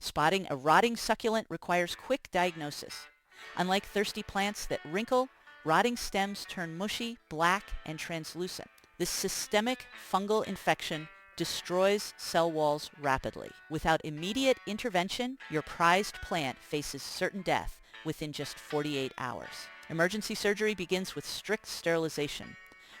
Spotting a rotting succulent requires quick diagnosis. Unlike thirsty plants that wrinkle, rotting stems turn mushy, black, and translucent. This systemic fungal infection destroys cell walls rapidly. Without immediate intervention, your prized plant faces certain death within just 48 hours. Emergency surgery begins with strict sterilization.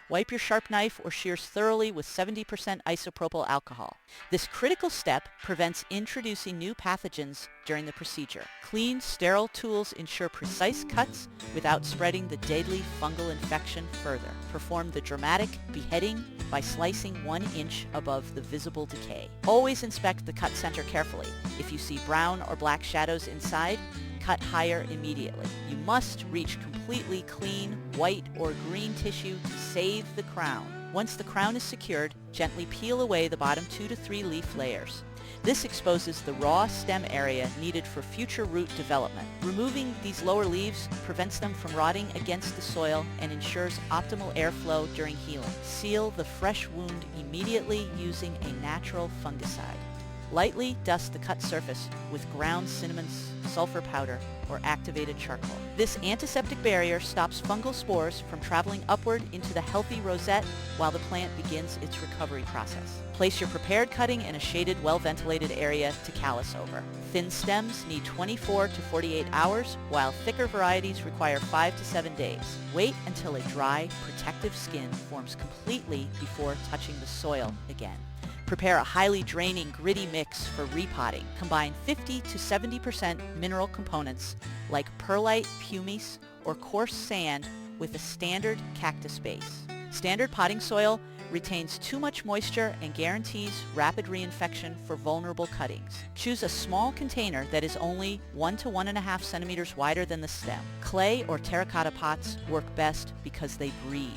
Wipe your sharp knife or shears thoroughly with 70% isopropyl alcohol. This critical step prevents introducing new pathogens during the procedure. Clean, sterile tools ensure precise cuts without spreading the deadly fungal infection further. Perform the dramatic beheading by slicing 1 inch above the visible decay. Always inspect the cut center carefully. If you see brown or black shadows inside, cut higher immediately. You must reach completely clean white or green tissue to save the crown. Once the crown is secured, gently peel away the bottom 2 to 3 leaf layers. This exposes the raw stem area needed for future root development. Removing these lower leaves prevents them from rotting against the soil and ensures optimal airflow during healing. Seal the fresh wound immediately using a natural fungicide. Lightly dust the cut surface with ground cinnamon sulfur powder or activated charcoal. This antiseptic barrier stops fungal spores from traveling upward into the healthy rosette while the plant begins its recovery process. Place your prepared cutting in a shaded, well-ventilated area to callus over. Thin stems need 24 to 48 hours, while thicker varieties require 5 to 7 days. Wait until a dry, protective skin forms completely before touching the soil again. Prepare a highly draining, gritty mix for repotting. Combine 50 to 70% mineral components like perlite, pumice, or coarse sand with a standard cactus base. Standard potting soil retains too much moisture and guarantees rapid reinfection for vulnerable cuttings. Choose a small container that is only 1 to 1.5 centimeters wider than the stem. Clay or terracotta pots work best because they breathe.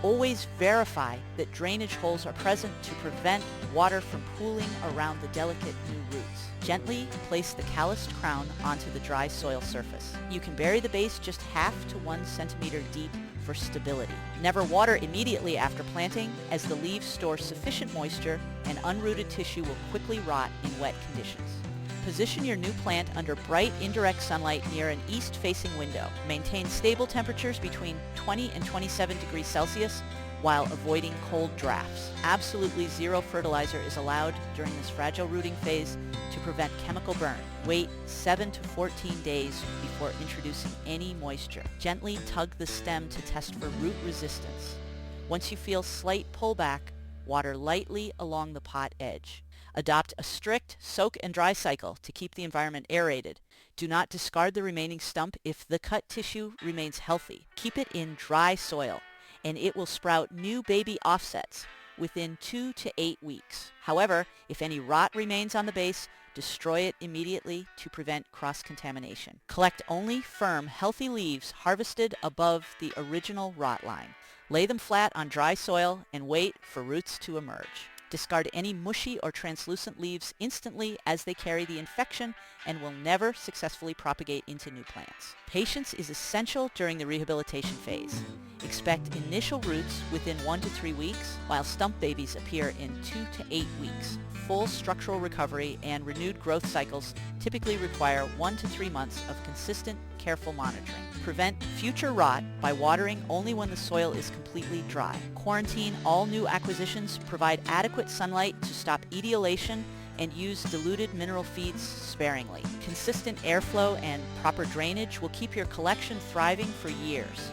Always verify that drainage holes are present to prevent water from pooling around the delicate new roots. Gently place the calloused crown onto the dry soil surface. You can bury the base just half to 1 centimeter deep for stability. Never water immediately after planting, as the leaves store sufficient moisture and unrooted tissue will quickly rot in wet conditions. Position your new plant under bright, indirect sunlight near an east-facing window. Maintain stable temperatures between 20 and 27 degrees Celsius while avoiding cold drafts. Absolutely zero fertilizer is allowed during this fragile rooting phase to prevent chemical burn. Wait 7 to 14 days before introducing any moisture. Gently tug the stem to test for root resistance. Once you feel slight pullback, water lightly along the pot edge. Adopt a strict soak and dry cycle to keep the environment aerated. Do not discard the remaining stump if the cut tissue remains healthy. Keep it in dry soil, and it will sprout new baby offsets within 2 to 8 weeks. However, if any rot remains on the base, destroy it immediately to prevent cross-contamination. Collect only firm, healthy leaves harvested above the original rot line. Lay them flat on dry soil and wait for roots to emerge. Discard any mushy or translucent leaves instantly as they carry the infection and will never successfully propagate into new plants. Patience is essential during the rehabilitation phase. Expect initial roots within 1 to 3 weeks, while stump babies appear in 2 to 8 weeks. Full structural recovery and renewed growth cycles typically require 1 to 3 months of consistent, careful monitoring. Prevent future rot by watering only when the soil is completely dry. Quarantine all new acquisitions, provide adequate sunlight to stop etiolation, and use diluted mineral feeds sparingly. Consistent airflow and proper drainage will keep your collection thriving for years.